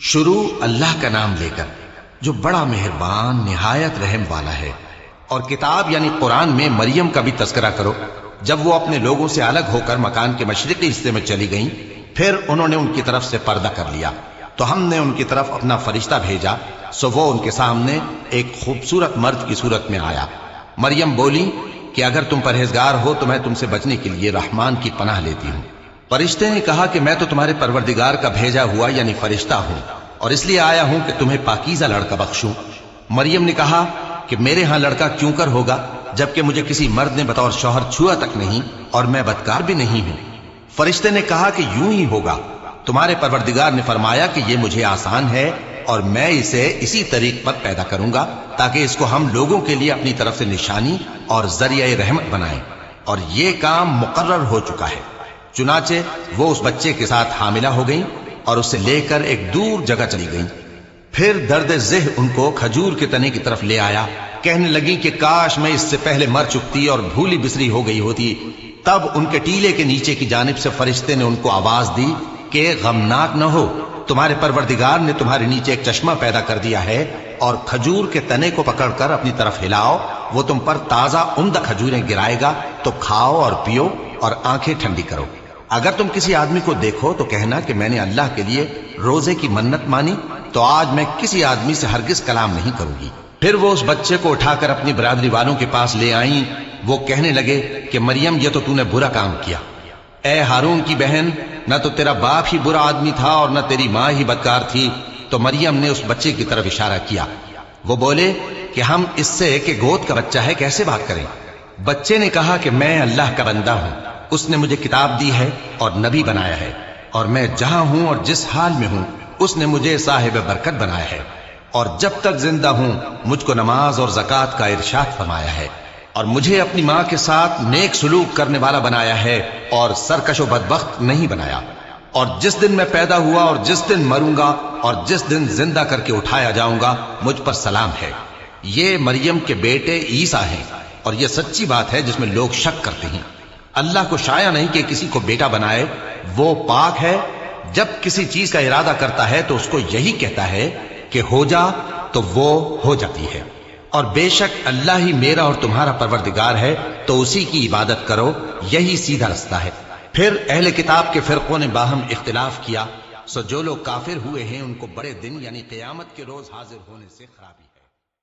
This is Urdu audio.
شروع اللہ کا نام لے کر جو بڑا مہربان نہایت رحم والا ہے۔ اور کتاب یعنی قرآن میں مریم کا بھی تذکرہ کرو جب وہ اپنے لوگوں سے الگ ہو کر مکان کے مشرقی حصے میں چلی گئیں، پھر انہوں نے ان کی طرف سے پردہ کر لیا تو ہم نے ان کی طرف اپنا فرشتہ بھیجا، سو وہ ان کے سامنے ایک خوبصورت مرد کی صورت میں آیا۔ مریم بولی کہ اگر تم پرہیزگار ہو تو میں تم سے بچنے کے لیے رحمان کی پناہ لیتی ہوں۔ فرشتے نے کہا کہ میں تو تمہارے پروردگار کا بھیجا ہوا یعنی فرشتہ ہوں، اور اس لیے آیا ہوں کہ تمہیں پاکیزہ لڑکا بخشوں۔ مریم نے کہا کہ میرے ہاں لڑکا کیوں کر ہوگا جبکہ مجھے کسی مرد نے بطور شوہر چھوا تک نہیں اور میں بدکار بھی نہیں ہوں۔ فرشتے نے کہا کہ یوں ہی ہوگا، تمہارے پروردگار نے فرمایا کہ یہ مجھے آسان ہے اور میں اسے اسی طریق پر پیدا کروں گا تاکہ اس کو ہم لوگوں کے لیے اپنی طرف سے نشانی اور ذریعہ رحمت بنائیں، اور یہ کام مقرر ہو چکا ہے۔ چنانچہ وہ اس بچے کے ساتھ حاملہ ہو گئیں اور اسے لے کر ایک دور جگہ چلی گئیں۔ پھر درد ذہ ان کو کھجور کے تنے کی طرف لے آیا، کہنے لگی کہ کاش میں اس سے پہلے مر چکتی اور بھولی بسری ہو گئی ہوتی۔ تب ان کے ٹیلے کے نیچے کی جانب سے فرشتے نے ان کو آواز دی کہ غمناک نہ ہو، تمہارے پروردگار نے تمہارے نیچے ایک چشمہ پیدا کر دیا ہے، اور کھجور کے تنے کو پکڑ کر اپنی طرف ہلاؤ، وہ تم پر تازہ عمدہ کھجوریں گرائے گا، تو کھاؤ اور پیو اور آنکھیں ٹھنڈی کرو۔ اگر تم کسی آدمی کو دیکھو تو کہنا کہ میں نے اللہ کے لیے روزے کی منت مانی، تو آج میں کسی آدمی سے ہرگز کلام نہیں کروں گی۔ پھر وہ اس بچے کو اٹھا کر اپنی برادری والوں کے پاس لے آئیں۔ وہ کہنے لگے کہ مریم یہ تو نے برا کام کیا، اے ہارون کی بہن، نہ تو تیرا باپ ہی برا آدمی تھا اور نہ تیری ماں ہی بدکار تھی۔ تو مریم نے اس بچے کی طرف اشارہ کیا۔ وہ بولے کہ ہم اس سے کہ گود کا بچہ ہے کیسے بات کریں؟ بچے نے کہا کہ میں اللہ کا بندہ ہوں، اس نے مجھے کتاب دی ہے اور نبی بنایا ہے، اور میں جہاں ہوں اور جس حال میں ہوں اس نے مجھے صاحب برکت بنایا ہے، اور جب تک زندہ ہوں مجھ کو نماز اور زکوٰۃ کا ارشاد فرمایا ہے، اور مجھے اپنی ماں کے ساتھ نیک سلوک کرنے والا بنایا ہے اور سرکش و بدبخت نہیں بنایا، اور جس دن میں پیدا ہوا اور جس دن مروں گا اور جس دن زندہ کر کے اٹھایا جاؤں گا مجھ پر سلام ہے۔ یہ مریم کے بیٹے عیسیٰ ہیں، اور یہ سچی بات ہے جس میں لوگ شک کرتے ہیں۔ اللہ کو شایع نہیں کہ کسی کو بیٹا بنائے، وہ پاک ہے، جب کسی چیز کا ارادہ کرتا ہے تو اس کو یہی کہتا ہے کہ ہو جا، تو وہ ہو جاتی ہے۔ اور بے شک اللہ ہی میرا اور تمہارا پروردگار ہے، تو اسی کی عبادت کرو، یہی سیدھا رستہ ہے۔ پھر اہل کتاب کے فرقوں نے باہم اختلاف کیا، سو جو لوگ کافر ہوئے ہیں ان کو بڑے دن یعنی قیامت کے روز حاضر ہونے سے خرابی